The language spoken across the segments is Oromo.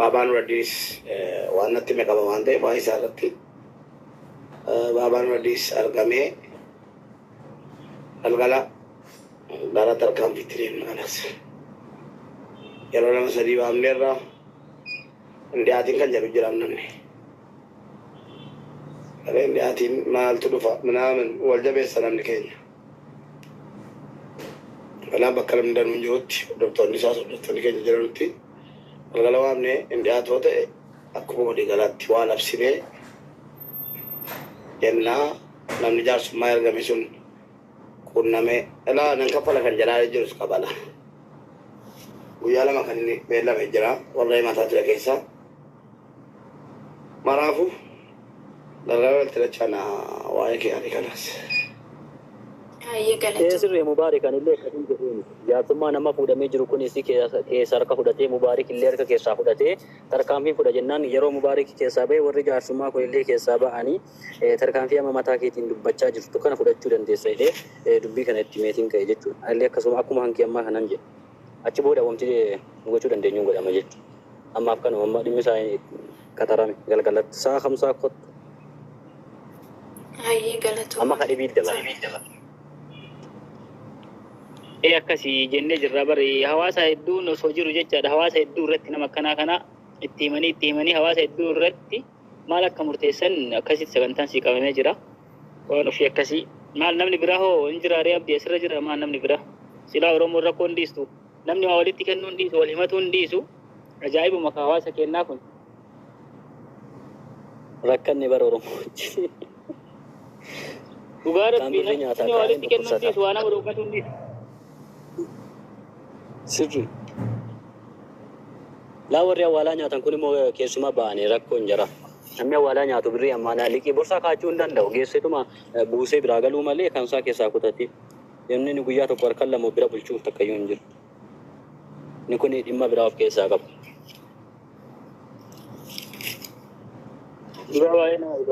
Babaan Wadis waan natti meeqama waan ta'eef waa isaa irratti Babaan Wadis argamee galgala gara tarkaanfiitti deemna kanas. Yeroo lama sadii baafneerra Indiyaatiin kan jedhu jiraam namni. Indiyaatiin maaltu dhufa minaamin wal jabeessa namni keenya. Kanaaf bakka namni danuun jirutti hordoftoonni isaas hordoftoonni keenya jiranutti galgala waamne Indiyaatoo ta'e akkuma walii galaatti waa labsinee jennaa namni jaarsummaa ergame sun qunnamee ilaa nan kaffala kan jalaa jirus qabala. Guyyaa lama kan inni beellame jira warra himataa ture keessaa. Maraafu galgala walitti dachana waa'ee kee kanas. Sirree Mubaarikan illee kan hin jedhuun jaarsummaa nama fuudhamee jiru kunis keessa harka fudhatee Mubaarik illee harka keessaa fudhatee tarkaanfii fudha jennaan yeroo Mubaarik keessaa ba'e warri jaarsummaa kun illee keessaa ba'anii tarkaanfii amma mataa keetiin dubbachaa jirtu kana fudhachuu dandeessa illee dubbii kana itti meetiin ka'e jechuudha. Illee akkasuma akkuma hanqii ammaa kanan jedhu achi booda wanti gochuu dandeenyuun godhama jechuudha. Ammaaf kanuma amma dhimmi isaa qaxarame galgalatti saa kamsaa kottu. Amma kadhibii dabala. Akkasii jennee jirra bari hawaasa hedduun osoo jiru jechaadha. Hawaasa hedduu irratti nama akkanaa kana itti himanii hawaasa hedduu irratti maal akka murteessan akkasitti sagantaan sii qabamee jira. Waan ofii akkasii maal namni biraa hoo hin jiraaree abdii asirra jira maal namni biraa silaa Oromoo rakkoo hin dhiistu namni waa walitti kennuu hin dhiisu wal himatuu hin dhiisu ajaa'ibuma ka hawaasa kennaa kun rakkanni bara Oromoo dhugaa rabbii namni waa walitti kennuu hin dhiisu waa nama dhugatuu hin dhiisu. Sirri laa warri awwaalaa nyaatan kun immoo keessumaa ba'anii rakkoo hin jira. Namni awwaalaa nyaatu birrii ammaanaa liqii borsaa kaachuu hin danda'u. Geessituma buusee biraa galuu malee kan isaa keessaa kutatee inni guyyaa tokko harkaan lama bira bulchuuf takkayyuu hin jiru. Inni kun dhimma biraa of keessaa qaba.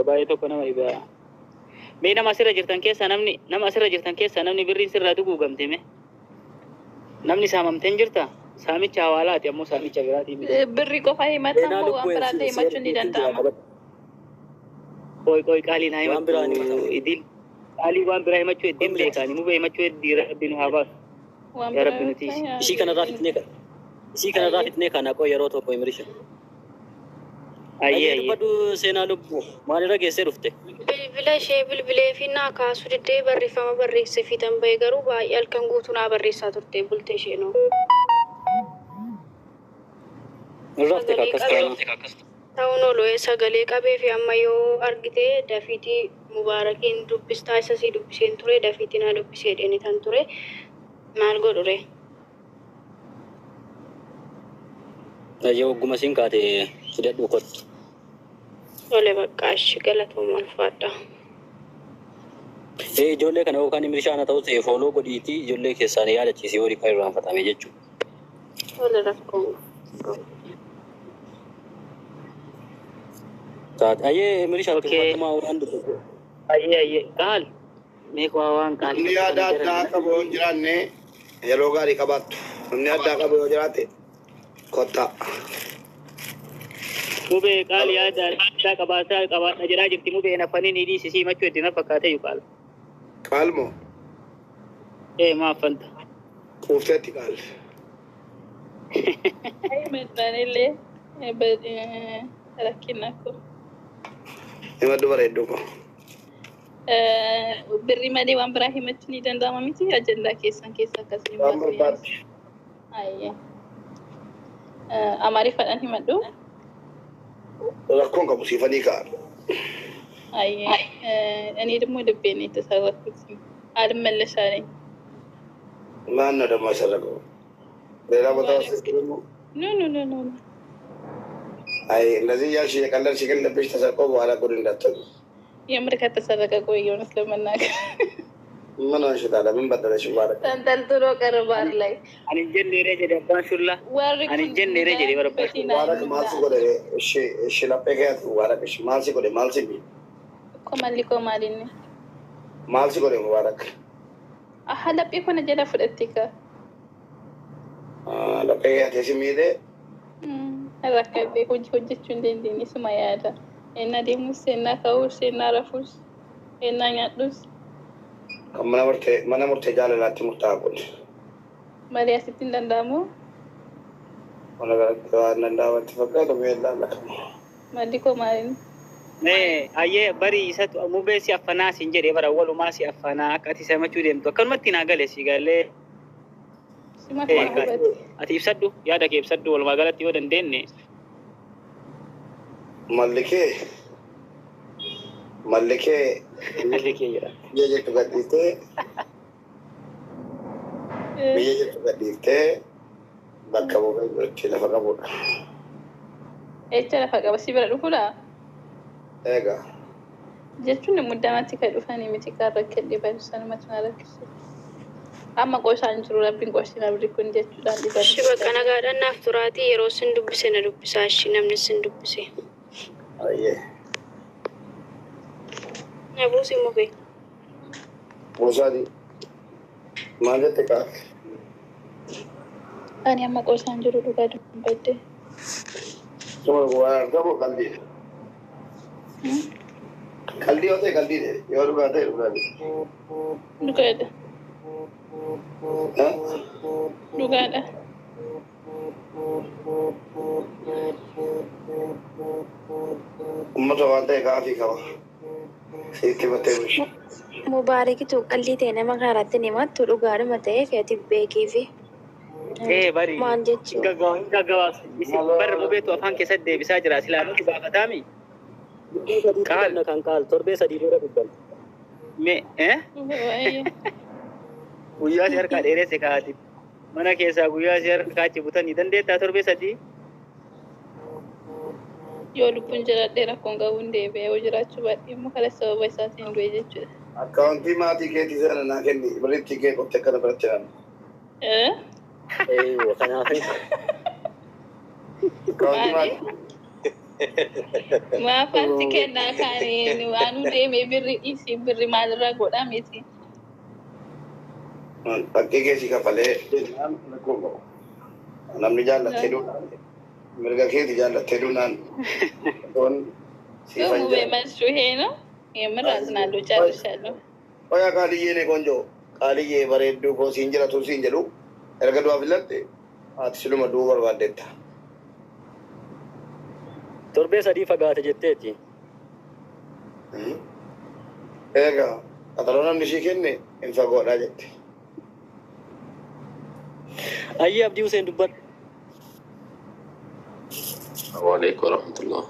Baay'ee tokko nama dhibaa. Mee nama asirra jirtan keessaa namni birriin sirraa duguugamte mee? Namni saamamteen jirta saamicha hawaalaati ammoo saamicha biraatii miti. Birri qofa himatan ammoo waan biraatti himachuun ni danda'ama. Qoy qaaliin haa himatu idil qaalii waan biraa himachuu heddiin beekani mubee himachuu heddii rabbiin haa baasu. Yaa rabbi nuti ishii kanarraa fitnee kana qoy yeroo tokko himirisha. Ayyee dubbadhu seenaa lubbuu maalirra geessee dhufte? Bilbila ishee bilbilee fi naa kaasuu diddee barreeffama barreessee fiitan bahee garuu baay'ee halkan guutuu naa barreessaa turte bultee isheenoo. Irraafte kakkas ta'uun ooluu sagalee qabee fi amma yoo argite dafiitii Mubaarakiin dubbistaa isa sii dubbiseen ture dafiitii naa dubbisee dheenitan ture maal godhure? Ayyee ogguma siin kaate fidadhu kottu. Tole bakka ashi galatooma ulfaadha. Ijoollee kana yookaan imirishaana ta'uu ta'e fooloo godhiitii ijoollee keessaan yaadachiisee horii kan irraanfatame jechuudha. Tole rakkoo. Ayyee imirishaan tuffatamaa waan dubbatu. Ayyee qaal meeqa waan qaal. Inni yaada addaa qabu yoo jiraanne yeroo gaarii qabaattu. Inni addaa qabu yoo jiraate kotta. Mubee qaal yaada addaa qabaata jedhaa jirti mubee nafanii ni dhiisisii machuu heddina fakkaatee yu qaal. Qaal moo? Maaf fanta. Kuufteetti qaal. Meexxanillee rakkina kun. Himadhu bareedduu ko. Birri malee waan biraa himachuu ni danda'ama miti ajandaa keessan keessa akkasii. Waan barbaadde. Ayyee. Amaariiffaadhaan himadhu. Rakkoon qabu siifanii kaa'an. Ayyee. Ani immoo dubbeen itti sarrafuuti. Almallashaanii. Maanna damma isarra qabu. Beelaa botaa waasistu No. አይ እንደዚህ ያልሽ የቀለልሽ ግን ልብሽ ተሰርቆ በኋላ ጉድ እንዳትሆኚ። የምር ከተሰረቀ ቆየሁ እውነት ለመናገር ምን ሆንሽ ታዲያ? ምን በደለሽ? ማለት ተንጠልጥሎ ቀረ ባር ላይ አንጀን ኔሬ ጀደባን ሹላ አንጀን ኔሬ ጀደ በረባሽ ዋረክ ማልሲ ጎደ እሺ ለጴገያት ዋረክ እሺ ማልሲ ጎደ ማልሲ ቢ ኮማሊኒ ማልሲ ጎደ ዋረክ አሃ ለጴ ኮነ ጀዳ ፍደቲካ ለጴገያት የሲሚደ rakkatee hojjechuu hin dandeenye suma yaada. Ennaa deemus, ennaa ka'us, ennaa rafus, ennaa nyaadhus. Kan mana murtee jaalalaatti murtaa'aa kun. Malee asitti hin danda'amu. Mana garatti waan danda'amatti fakkaatu beellaa lakamu. Maddi koo maaliin? Ayyee barii isatu mubee si affanaa siin jedhee bara walumaa si affanaa akka ati samachuu deemtu akkanumatti naa galee si galee. Sima kan hubate. Ati ibsadhu yaada kee ibsadhu walumaa galatti yoo dandeenye. Mallikee jira. biyya jettu gadhiiftee bakka buufee lafa qabudha. Echa lafa qaba si bira dhufuudha. Egaa. Jechuun muddamatti kan dhufanii miti kan rakkadhee baay'ee sanumatti na rakkise. Amma qoosaan jiru rabbiin qoosina birrii kun jechuudhaan dhiba. Shi bakka nagaadhaan naaf turaatii yeroo sin dubbise na dubbisaa shi namni sin dubbise. Ayyee. Na buusi mukee. Buusaati. Maal jette kaa? Ani amma qoosaan jiru dhugaa dubbadde. Suma waan argamu qalbii. Qalbii yoo ta'e qalbii yoo dhugaa ta'e dhugaadha. Dhugaadha. Dhugaadha. Uummata waan ta'e gaafii qaba. Sitti battee bulchu. Mubaarakitu qalbii ta'e nama karaatti himattu dhugaadhuma ta'ee fe'ati beekiifi. Bari. Maal jechuudha? Gaggabaas. Barra mubeetu afaan keessatti deebisaa jira silaamu baafataami. Qaal kan torbee sadii dura dubban. Guyyaa si harkaa dheeresse kaa'ati. Mana keessaa guyyaa si harkaa achi butanii dandeettaa torbee sadii? Yoo lubbuun jiraadhee rakkoon qabuun deebi'ee yoo jiraachuu baadhee immoo kalee sababa isaatiin du'e jechuudha. Akkaawuntii maatii keetii sana naa kenni. Baritti kee qoftee akkana biratti naan. Kanaaf. Akkaawuntii maatii. Maafaatti kennaa kaanii waanuu deemee birri dhiisii birri maalirraa godhaa miti. Bakkee keessi kafalee rakkoo qabu. Namni jaallattee duudhaan. Mirga keeti jaallattee duudhaan. Mubee malsuu heeno. Yeemiraas naannoo caalishaaloo. Oyaa qaaliyyee ne konjoo. Qaaliyyee bareedduu koo siin jiratu siin jedhu. Erga du'aa filatte ati siluma du'uu barbaaddeetta. Torbee sadii fagaate jetteeti. Egaa qaxaloo namni ishii kenne hin fagoodhaa jette. Ayyee Abdii Huseen dubbadhu. Waalaikum warahmatullah.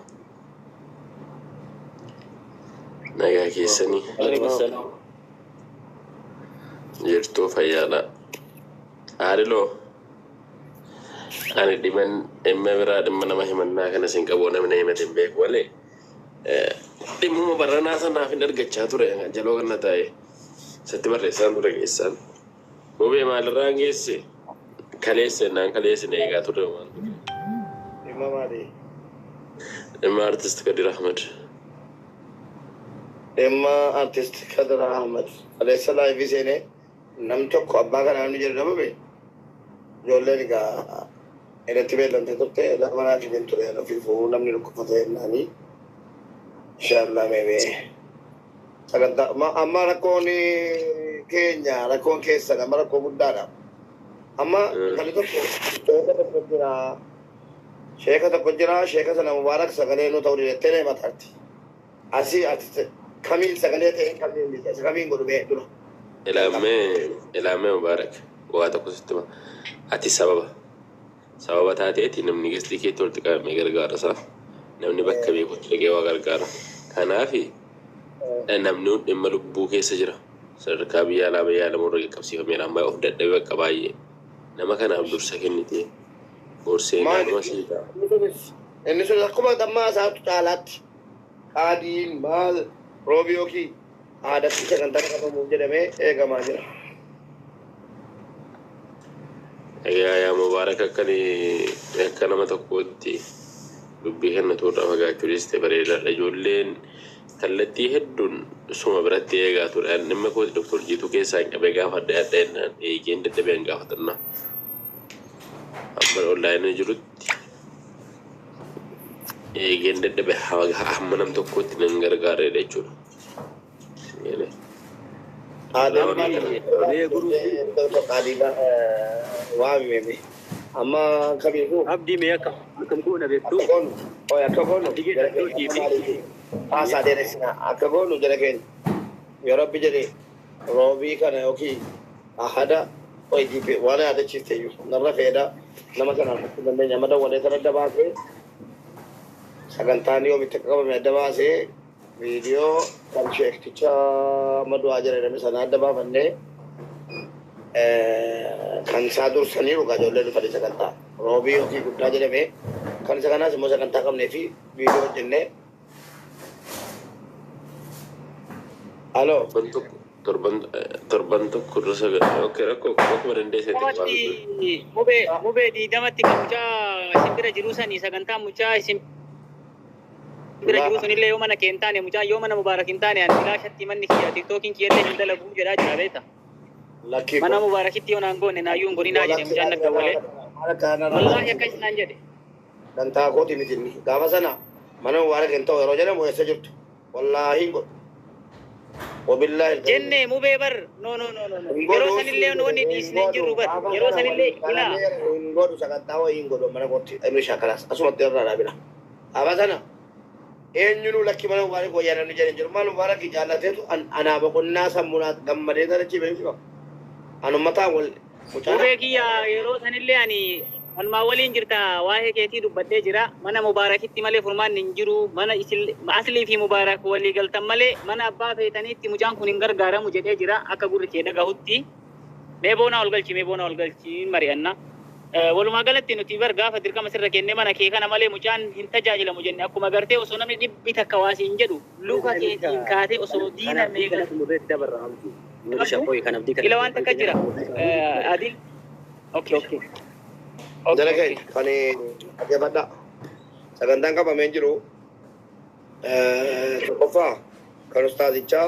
Nagaa keessanii. Jirtuu fayyaadha. Haariloo. Ani dhiman dhimma biraa dhimma nama himannaa kana sin qabu namni himate hin beeku malee dhimmuma barranaa sanaaf hin argachaa ture jaloo kana taa'e isatti barreessaan ture keessaan mubee maalirraan geesse kaleesse naan kaleesse na eegaa ture waan ture. Dhimma maalii? Dhimma artist Kadir Ahmed. Dhimma artist Kadir Ahmed. Kaleessa laayifii seenee nam tokko abbaa kana namni jedhu nama bee ijoolleen egaa irratti beellamte turte lama naaf hin ture ofiifuu namni dhukkubsate jennaanii inshallah meebee sagantaa amma rakkoon keenya rakkoon keessan amma rakkoo guddaadha amma kali tokko sheeka tokko jira sheeka sana mubaarak sagalee nu ta'uu didettee ne mataatti asii ati kamiin sagalee ta'e kamiin godhu bee dura Ilaammee mubaarak waa tokko sitti ma ati sababa taateeti namni gestii keetti walitti qabamee gargaara isaa namni bakka beekutti dhaqee waa gargaara kanaafi namni dhimma lubbuu keessa jira sadarkaa biyya alaa murra qaqqabsiifameera ammaa of dadhabee bakka baay'ee nama kanaaf dursa kennite gorsee naannoo siitaa. Inni sun akkuma dammaa isaatu caalaatti qaadiin maal roobi yookiin aadatti sagantaa qabamuuf jedhamee eegamaa jira. Yaa mubaarak akka nama tokkootti dubbii kennatuurraa fagaachuudhis ta'e bareedaadha. Ijoolleen kallattii hedduun suma biratti eegaa ture. Dhimma kooti Dr. Jiituu keessaa hin qabee gaafa adda adda jennaan eegeen dadhabee hin gaafatannaa. Amma onlaayinii jirutti eegeen dadhabe hamma nam tokkotti nan gargaareedha jechuudha. waamime amma kamiifu abdii mee akkam goona beektu akka goonu haasaa dheeressina akka goonu jala keenya yoo rabbi jedhe roobii kana yookiin ahada hojiifi waan yaadachiifte iyyuu narra feeda nama sanaan fudhachuu dandeenya amma dawwalee sana adda baasee sagantaan yoomitti akka qabame adda baasee viidiyoo kan sheekticha madu'aa jedhame sana adda baafannee kan isaa dursanii dhugaa ijoollee dhufanii sagantaa roobii yookiin guddaa jedhame kan isa kanaas immoo sagantaa qabnee fi viidiyoo hojjennee alo torban tokko irra sagantaa okay rakkoo akkuma dandeessetti mubee diidamatti kan mucaa simbira jiruu sanii sagantaa mucaa simbira jiruu sunillee yoo mana kee hin taane mucaa yoo mana mubaarak hin taane ani filaashatti manni kiyya tiktookiin kiyyallee hin dalaguu jedhaa jira beeta mana mubaarakitti yoo naan goone naayyuun godinaa jedhe mucaan akka walee wallaahi akkas naan jedhe dantaa kooti mitinni gaafa sana mana mubaarak hin ta'u yeroo jedhamu eessa jirtu wallaahi hin godhu wabillahi jenne mubee bar no yeroo sanillee wanni dhiisnee jirru bar yeroo sanillee ilaa hin godhu sagantaa wayii hin godhu mana kootti inni shaakalaas asumatti irraa dhaabina gaafa sana eenyunu lakki mana mubaarak wayyaananni jedhan jiru mana mubaarak jaallateetu anaa boqonnaa sammuunaa gammadee tanachi beeksisa anummataa wal mubee kiyya yeroo sanillee ani walumaa waliin jirta waa'ee keetii dubbadhee jira mana mubaarakitti malee furmaan hin jiru mana aslii fi mubaarak walii galtan malee mana abbaa feetaniitti mucaan kun hin gargaaramu jedhee jira akka gurri kee dhagahutti mee boona ol galchi mari'anna walumaa galatti nuti bar gaafa dirqama sirra kennee mana kee kana malee mucaan hin tajaajilamu jenne akkuma gartee osoo namni dhibbi takka waasii hin jedhu luka keetiin kaatee osoo diina meeqa ila waan takka jira adil okay jala keenya kan ajabadha sagantaan qabamee jiru tokkoffaa kan ustaazichaa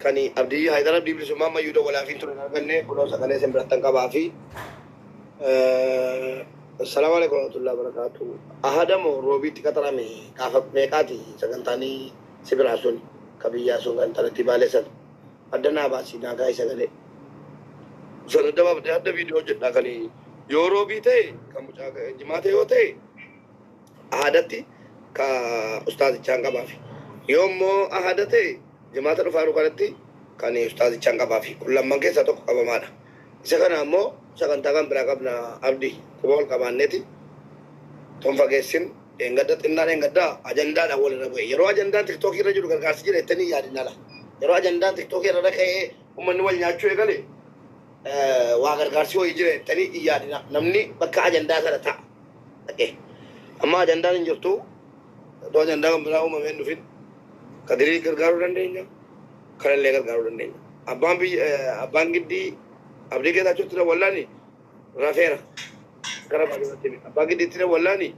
kan abdii haydar abdii bilisummaa ammayyuu dawwalaafiin ture hin arganne kunoo sagalee isin birattan qabaa fi assalaamu alaikum warahmatullahi wabarakatuh ahadamoo roobiitti qaxarame gaafa meeqaati sagantaanii sibiraa sun ka biyyaa sun kan talatti baalee sana adda naa baasii naagaa sagalee sun adda baafte adda viidiyoo jedhaa kan yoo roobii ta'e kan mucaa jimaata yoo ta'e ahadatti ka ustaazichaan qabaafi yoo immoo ahada ta'e jimaata dhufaanu kanatti kan ustaazichaan qabaafi kun lamman keessaa tokko qabamaadha isa kana ammoo sagantaa kan biraa qabna abdii quba ol qabaanneeti ton fageessin eengaddaa ajandaadha walirra bu'e yeroo ajandaan tiktookii irra jiru gargaarsi jira jettanii yaadinala yeroo ajandaan tiktookii irra ka'ee ummanni wal nyaachuu eegale waa gargaarsi wayii jira jettanii yaadina namni bakka ajandaa sana ta'a dhaqee amma ajandaan hin jirtu otoo ajandaa kan biraa uumameen dhufin kadirii gargaaruu dandeenya kanallee gargaaruu dandeenya abbaan giddii abdii geetaachuutti na wallaani rafeera gara baadiyyaatti abbaan giddiitti na wallaani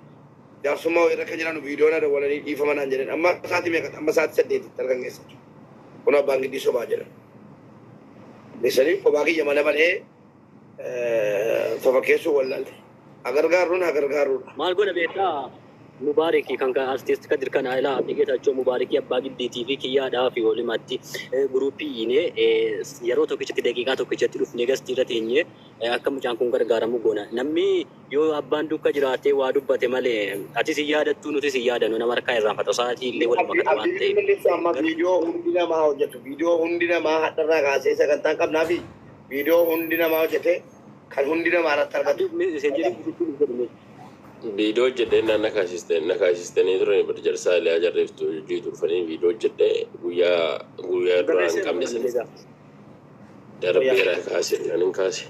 jaarsummaa wayii rakka jiran viidiyoon ada walanii dhiifama naan jedhan amma sa'aatii meeqa amma sa'aatii 8 tarkan keessa kun abbaan giddii sobaa jedhan bisanii kophaa kiyya mana banee tofakkeessuu wallaalte agargaaruudha maal godha beektaa mubaariki kan artist kadir kan ila abdigeetachoo mubaariki abbaa giddiitii fi kiyyaadhaa fi walimatti guruupiine yeroo tokkichatti daqiiqaa tokkichatti dhufnee gastii irra teenye akka mucaan kun gargaaramu goona namni yoo abbaan dukka jiraatee waa dubbate malee atis hin yaadattu nutis hin yaadannu nama harkaa irraanfata sa'aatii illee waluma qaba waan ta'eef amma viidiyoo hundi namaa hojjetu viidiyoo hundi namaa hadharraa kaasee sagantaan qabnaa fi viidiyoo hundi namaa hojjete kan hundi namaa irratti argatu viidiyoo jedhee naan nakaasistanii turan bada jarsaa ilaa jarreeftu hojii turfanii viidiyoo jedhee guyyaa duraan qabne sana darbeera kaase nan hin kaase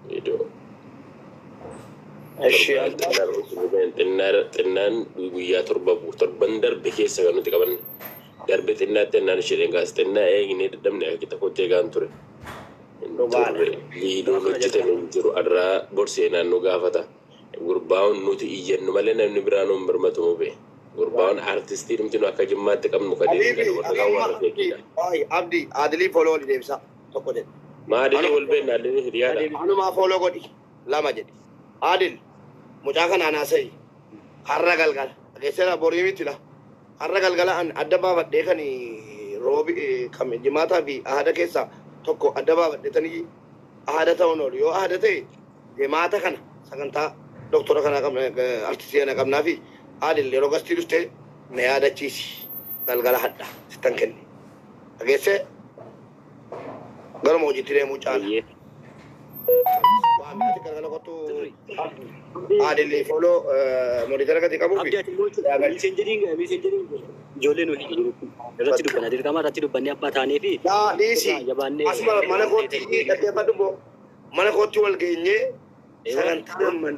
viidiyoo xinnaan guyyaa torban darbe keessa kan nuti qabanne darbe xinnaatti ennaan isheen kaase xinnaa eeginee dadhabne akka kita kottee gaan ture viidiyoon hojjetame hin jiru adraa borsee naannoo gaafata gurbaan nuti iyyannu malee namni biraan hin birmatu mubee gurbaan artistii dhumti nu akka jimmaatti qabnu kadee kan warra gaawwarra feekidha abdii adilii foloo wali deebisa tokko jedhe maadilii wal beekna adilii hiriyaadha anumaa foloo godhi lama jedhe adil mucaa kanaan haasa'i har'a galgala Ageessera borii miti la. Har'a galgala an adda baafadhee kan roobi kam jimaataa fi ahada keessaa tokko adda baafadheetanii ahada ta'uun oolu. Yoo ahada ta'e jimaata kana sagantaa doktora kana artistii kana qabnaa fi Adil yeroo gastii dhuftee na yaadachiisi galgala hadha sittan kenne. Ageesse garuma hojiitti deemuu caala. Waan ati galgala kottu Adil foloo monitara gadi qabu fi ijoollee nuyi irratti dubbanna dirqama irratti dubbannee abbaa taanee fi dhiisi asuma mana kootti dhaggeeffadhu immoo mana kootti wal geenyee sagantaa amman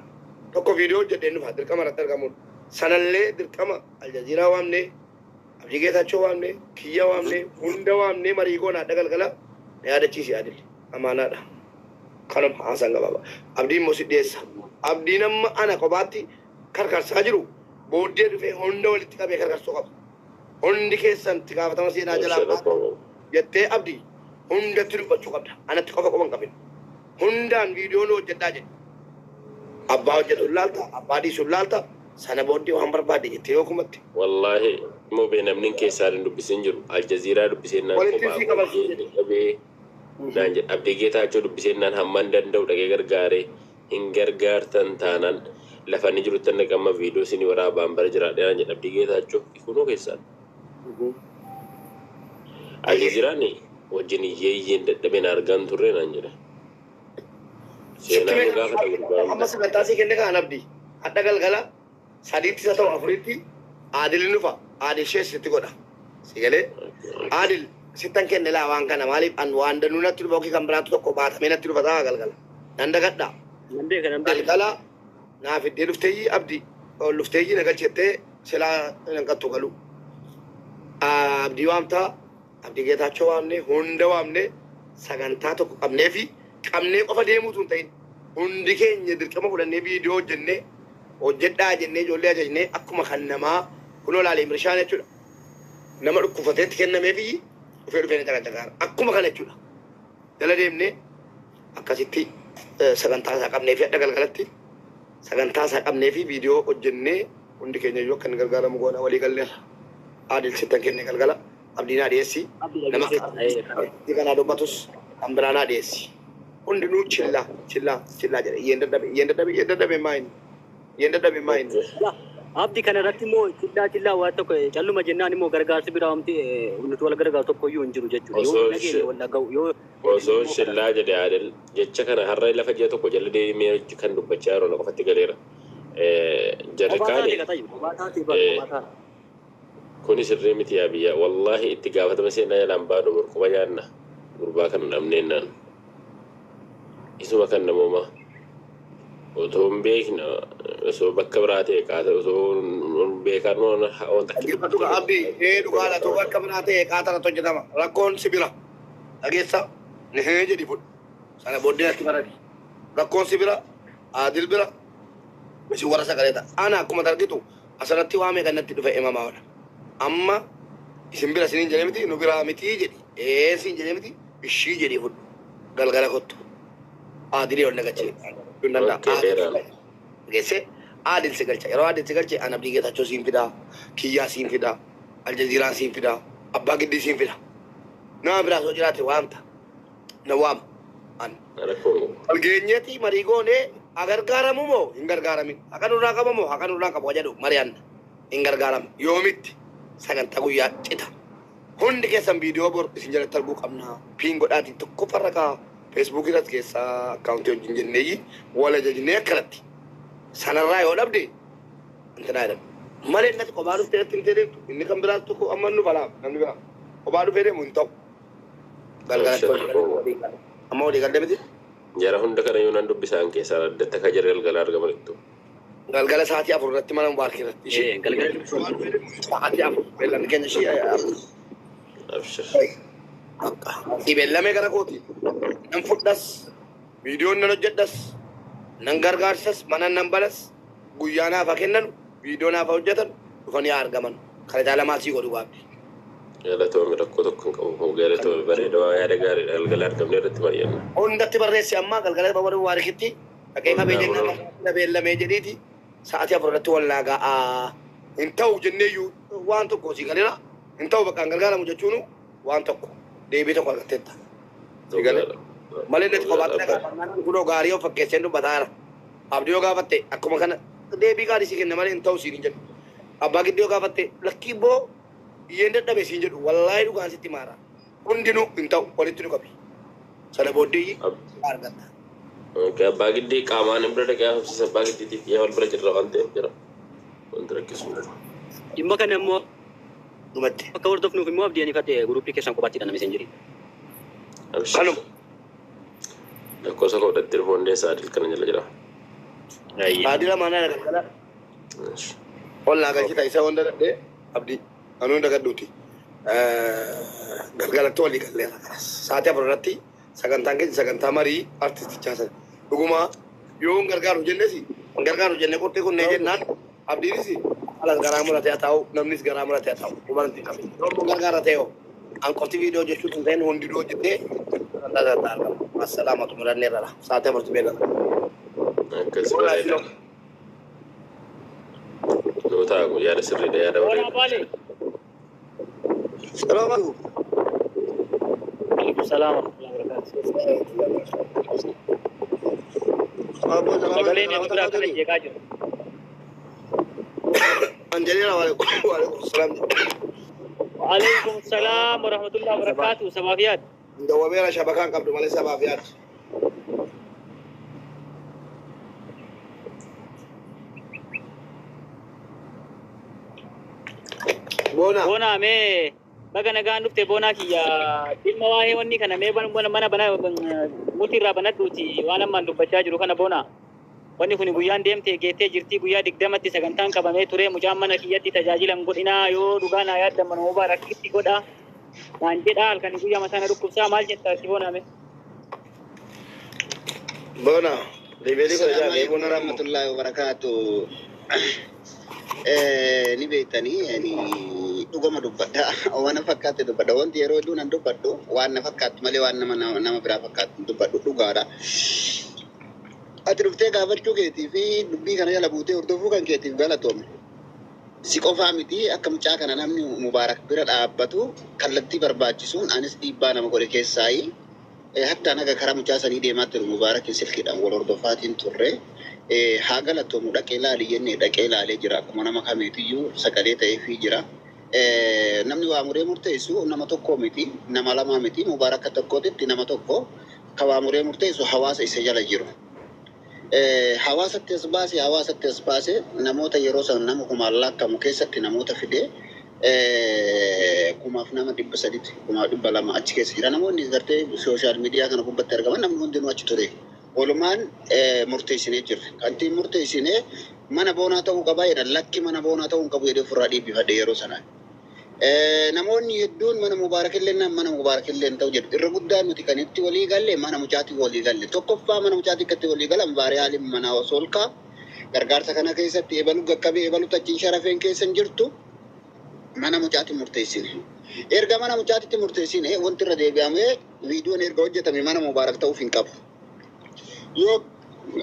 tokko viidiyoo hojjedheen dhufa dirqama irratti argamuudha. Sanallee dirqama Aljaziiraa waamnee Abdii Geetaachoo waamnee kiyya waamnee hunda waamnee marii goona adda galgala na yaadachiisi Adil amaanaadha. Kanuma haasaan gabaaba. Abdiin immoo si dhiyeessa. Abdiin amma ana kophaatti karkarsaa jiru booddee dhufee hunda walitti qabee karkarsuu qaba. Hundi keessan itti gaafatama seenaa jalaa jettee Abdii hundatti dubbachuu qabda. Anatti qofa qofa hin qabin. Hundaan viidiyoon hojjedhaa jedhe. Abbaa hojjetu laalta, abbaa dhiisu laalta, sana booddee waan barbaade jettee yoo kumatti. Wallaahi immoo namni keessaa hin dubbisin jiru. Aljaziiraa dubbiseen naan kophaa qabee naan jedhe Abdii Geetaachoo dubbiseen naan hammaan danda'u dhaqee gargaaree hin gargaartan taanaan lafa inni jirutti inni qamma viidiyoo isin waraabaan bara jiraadhe naan jedhe Abdii Geetaachoo ifunoo keessaan. Aljaziiraan wajjin iyyeeyyeen dadhabeen argaan turre naan jedhe. Seenaa gaafa ta'u amma sagantaa sii kenne kaan Abdii adda galgala sadiitti isa ta'u afuritti Adil nufa Adil sheessitti godha si galee Adil sittan kenne laa waan kana maaliif an waan danuu natti dhufa kan biraatu tokko baatamee natti dhufa ta'a galgala nan dagadha galgala naaf iddee dhufteeyyi Abdii dhufteeyyi na galchettee silaa nan qattu galu Abdii waamtaa Abdii Geetaachoo waamne hunda waamne sagantaa tokko qabnee fi qabnee qofa deemuutu hin ta'in hundi keenya dirqama fudhannee viidiyoo hojjedhaa jennee ijoollee ajajnee akkuma kan namaa kunoo laalee mirshaan jechuudha. Nama dhukkufateetti kennamee fi dhufee caqacaqaara akkuma kana jechuudha. Jala deemnee akkasitti sagantaa isaa qabnee fi adda galgalatti sagantaa isaa qabnee fi viidiyoo hojjennee hundi keenya iyyuu akka inni gargaaramu goona walii galleerra. Adil sittan kenne galgala Abdiinaa dhiyeessi nama kanaa dubbatus kan biraanaa dhiyeessi. Hundinuu chillaa jedhe iyyeen dadhabe maayin. Abdii kana irratti immoo chillaa waan tokko calluma jennaan immoo gargaarsi biraa wanti nuti wal gargaaru tokko iyyuu hin jiru jechuudha. Osoo chillaa jedhe Adil jecha kana har'a lafa ji'a tokko jala deemee kan dubbachaa yeroo qofatti galeera. Jarrikaani kuni sirrii miti yaa biyya wallaahi itti gaafatama seenaa jalaan baanu burquma nyaanna gurbaa kan dhabneennaan. Isuma kan namooma otoo hin beekna osoo bakka biraa ta'e qaata osoo hin beekan wanta Abdii dhugaadha otoo bakka biraa ta'e qaatara hojjetama rakkoon si bira dhageessa nihee jedhi fudhu sana booddee atti barati rakkoon si bira Adil bira isin warra sagalee ta'a ana akkuma argitu asirratti waamee kan natti dhufe imamaa ola amma isin bira isiniin jedhee miti nu biraa mitii jedhi siin jedhee miti ishii jedhii fudhu galgala kottu Adil ol nagachee geesse Adil si galcha yeroo Adil si galche an Abdii Geetaachoo siin fidaa kiyyaa siin fidaa Aljaziiraan siin fidaa abbaa giddii siin fidaa nama biraa soo jiraate waamta na waama an walgeenyeeti marii goonee agargaaramu moo hin gargaaramin haqa nurraa qaba moo haqa nurraa qabu jedhu mari'anna hin gargaaramu yoomitti sagantaa guyyaa cita hundi keessan viidiyoo bor isin jalatti arguu qabna piin godhaatiin tokko farraqaa Facebook irratti keessaa akkaawuntii wajjin jenneeyyi wal ajajnee akkanatti sanarraa yoo dhabde intinaa jedhamu malee innati kophaa dhuftee irratti hin deemtu inni kan biraas tokko amma nu balaa namni biraa kophaa dhufee deemu hin ta'u galgalatti amma walii galte miti jara hunda kana yoo nan dubbisaan keessaa addatta ka jara galgala argamanittu galgala sa'aatii afur irratti mana mubaarkii irratti ishee galgala sa'aatii afur beellamni keenya ishee abshir Ibellame gara kooti nan fudhas viidiyoon nan hojjedhas nan gargaarsas mana nan balas guyyaa naaf haa kennan viidiyoo naaf haa hojjetan dhufanii haa argaman kana jaalamaa sii godhu baabdi. Galatoomii rakkoo tokko hin qabu galatoomii bareeda waa yaada gaarii galgala argamne irratti mari'anna. Hundatti barreessi ammaa galgala babaluu waa rikitti dhaqee qabee jennaan beellamee jedhiiti sa'aatii afur irratti wal naa ga'aa Intau jenneeyyuu waan tokko si galera. Intau bakka gargaaramu jechuun waan tokko deebii tokko argatteetta. Si galera. Malee natti kophaatti dhagaa kunoo gaarii of fakkeesseen dubbataara. Abdii yoo gaafatte akkuma kana deebii gaarii si kenna malee intau siin jedhu. Abbaa gidduu yoo gaafatte lakkii boo iyyeen dadhabe siin jedhu wallaahi dhugaan sitti maara. Hundinuu intau walitti nu qabi. Sana booddee argatta. Abbaa giddii qaamaan hin bira dhaqee haasofsiisa abbaa giddiitiif yaa wal bira jirra waan ta'eef jira. Wanti rakkisuu. Dhimma kana immoo dhumatti. akka hordofnuuf immoo abdii ani fadhe guruupii keessan kophaatti dhaname siin jiru. Kanuma. Lakkoofsa koodatti telefoonii Saadil kana jala jira. Saadila mana galgala. Ollaa gashita isa wanda dadhee abdii anu hunda gadduuti. Galgalatti walii galleera. Saatii afurratti sagantaan keessa sagantaa marii artistichaa sana. Dhuguma yoo gargaaru jennesi gargaaru jenne qottee kunnee jennaan abdiinis alas garaa muratee haa ta'u namnis garaa muratee haa ta'u hubanti hin qabu. Yoo gargaara ta'e hoo an qofti viidiyoo jechuun hin ta'in hundi doo jettee sagantaa argamu. Assalaamatu muranneerra saatii afurti beekama. Akkasii bareeda. Yoo ta'u yaada sirriidha yaada bareeda. Salaam. Salaam. Sagalee ni biraa kana jeeqaa jiru. Anjaliira waalaikum salaam. Waalaikum salaam warahmatullahi wabarakatuh. Sabaafiyat. Dawabeera shabakaan qabdu malee sabaafiyat. Bona mee baga nagaan dhufte bona kiyya dhimma waa'ee wanni kana mee mana bana muti irraa banadhuuti waan ammaan dubbachaa jiru kana bona wanni kun guyyaan deemtee geettee jirtii guyyaa 20tti sagantaan qabamee ture mucaan mana kiyyatti tajaajilan godhinaa yoo dhugaa naa yaaddaman mubaarakkitti godha waan jedhaa halkan guyyaa masaana dhukkubsaa maal jettaatti bona mee bona deebi'ee kana jaallee bona rahmatullahi wa barakatuh ni beektanii ni dhugama dubbadha waan fakkaate dubbadha wanti yeroo hedduun an dubbadhu waan fakkaatu malee waan nama biraa fakkaatu dubbadhu dhugaadha. Ati dhuftee gaafachuu keetii fi dubbii kana jala buutee hordofuu kan keetiif galatoome. Si qofaa miti akka mucaa kana namni mubaarak bira dhaabbatu kallattii barbaachisuun anis dhiibbaa nama godhe keessaayi hatta naga karaa mucaa sanii deemaa ture mubaarakin silkiidhaan wal hordofaatiin turre. Haa galatoomu dhaqee ilaalee jennee dhaqee ilaalee jira akkuma nama kamiitiyyuu sagalee ta'eefii jira. Namni waa muree murteessu nama tokko miti nama lama miti mubaaraka tokkootitti nama tokko ka waa muree murteessu hawaasa isa jala jiru. Hawaasatti as baase namoota yeroo san nama kumaan lakkaa'amu keessatti namoota fidee kumaaf nama 300 kumaaf 200 achi keessa jira namoonni gartee sooshaal miidiyaa kana gubbatti argaman namni hundinuu achi ture. Walumaan murteessinee jirre. Kanti murteessinee mana boonaa ta'uu qaba jedhan lakki mana boonaa ta'uu qabu jedhee ofirraa dhiibbifadhe yeroo sanaan. Namoonni hedduun mana mubaarakillee ta'u jedhu. Irra guddaan nuti kan itti walii galle mana mucaatii walii galle. Tokkoffaa mana mucaatii akkatti walii galan baariyaaliin mana osolkaa gargaarsa kana keessatti eebalu gaqqabee eebalu tachiin sharafeen keessan jirtu mana mucaatii murteessine. Erga mana mucaatiitti murteessine wanti irra deebi'amee viidiyoon erga hojjetame mana mubaarak ta'uuf hin qabu. Yoo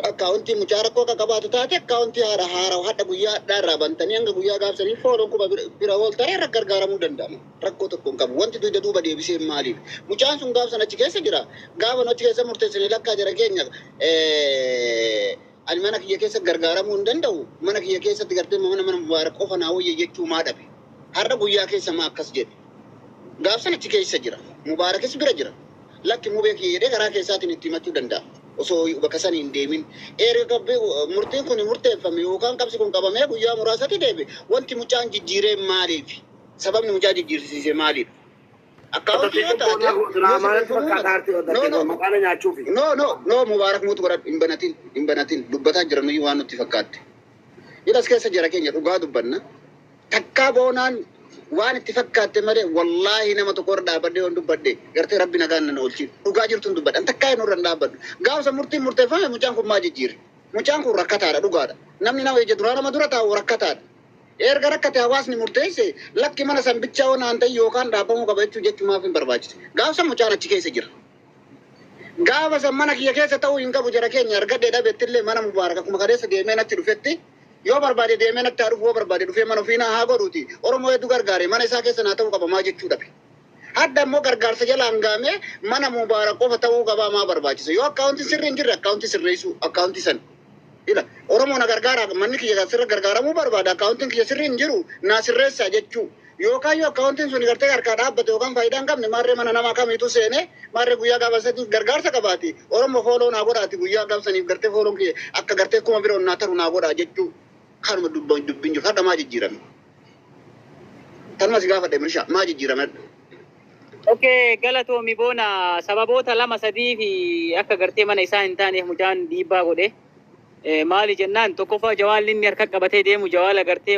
akkaawuntii mucaa rakkoo akka qabaatu taate akkaawuntii haaraa hadha guyyaa hadhaarraa bantanii hanga guyyaa gaafsanii fooloon kuba bira ool ta'ee gargaaramuu danda'ama. Rakkoo tokko hin qabu. Wanti duyda duuba deebisee maaliif? Mucaan sun gaafsan achi keessa jira. Gaafa achi keessa murteessanii lakkaa jara keenya ani mana kiyya keessa gargaaramuu hin danda'u. Mana kiyya keessatti gartee mana mubaarak qofa naa wayya jechuu maa dhabe. Har'a guyyaa keessa maa akkas jedhe. Gaafsan achi keessa jira. Mubaarakis bira jira. Lakki mubee kiyya jedhee karaa keessaatiin itti himachuu danda'a. Osoo bakka sanii hin deemin erga murtiin kun murteeffame yookaan qabsi kun qabamee guyyaa muraasatti deebi wanti mucaan jijjiiree maaliif sababni mucaa jijjiirsiise maaliif akkaawuntii yoo taate no mubaarak muutu godhadhu hin banatin dubbataa jiran nuyi waan nutti fakkaatte hidhas keessa jira keenya dhugaa dubbanna takkaa boonaan waan itti fakkaatte malee wallaahi nama tokko irra dhaabadhee waan dubbadhe gartee rabbi nagaan nan oolchiin dhugaa jirtuun dubbadhan takkaa hin irra dhaabadhu gaafsa murtiin murteeffame mucaan kun maa jijjiire mucaan kun rakkataadha dhugaadha namni nama ija duraa nama dura taa'u rakkataadha erga rakkate hawaasni murteesse lakki mana san bichaa waan ta'e yookaan dhaabamuu qaba jechuu maaf hin barbaachise gaafsa mucaan achi keessa jira gaafa san mana kiyya keessa ta'uu hin qabu jara keenya argadhee dhabettillee mana mubaarak akkuma kadeessa deemee natti dhufetti Yoo barbaade deemee natti haa dhufu, yoo barbaade dhufee mana ofii haa godhuuti. Oromoo hedduu gargaare mana isaa keessa naa ta'uu qaba maa jechuu dhabe. Hadda immoo gargaarsa jala hangaamee mana Mubaarak qofa ta'uu qabaa maa barbaachisa. Yoo akkaawuntii sirrii hin jirre akkaawuntii sirreessuu akkaawuntii san. Ila Oromoo na gargaara manni kiyya sirra gargaaramuu barbaada akkaawuntiin kiyya sirrii hin jiru naa sirreessaa jechuu. Yookaan yoo akkaawuntiin sun gartee harkaa dhaabbate yookaan faayidaa hin qabne maarree mana namaa kamiitu seenee maarree guyyaa gaafa sadiif gargaarsa qabaati. Oromoo fooloo naa godhaati guyyaa gaafsaniif gartee fooloon kiyya akka gartee kuma biroon naa taru naa godhaa jechuu. Kanuma dubbiin jiru hadda maa jijjiirame. Tanuma si gaafadhe milishaa maa jijjiirame. Okay, galatoomi boona sababoota lama sadii fi akka gartee mana isaa hin taaneef mucaan dhiibbaa godhe. Maali jennaan tokkoffaa jawaalli inni harka qabatee deemu jawaala gartee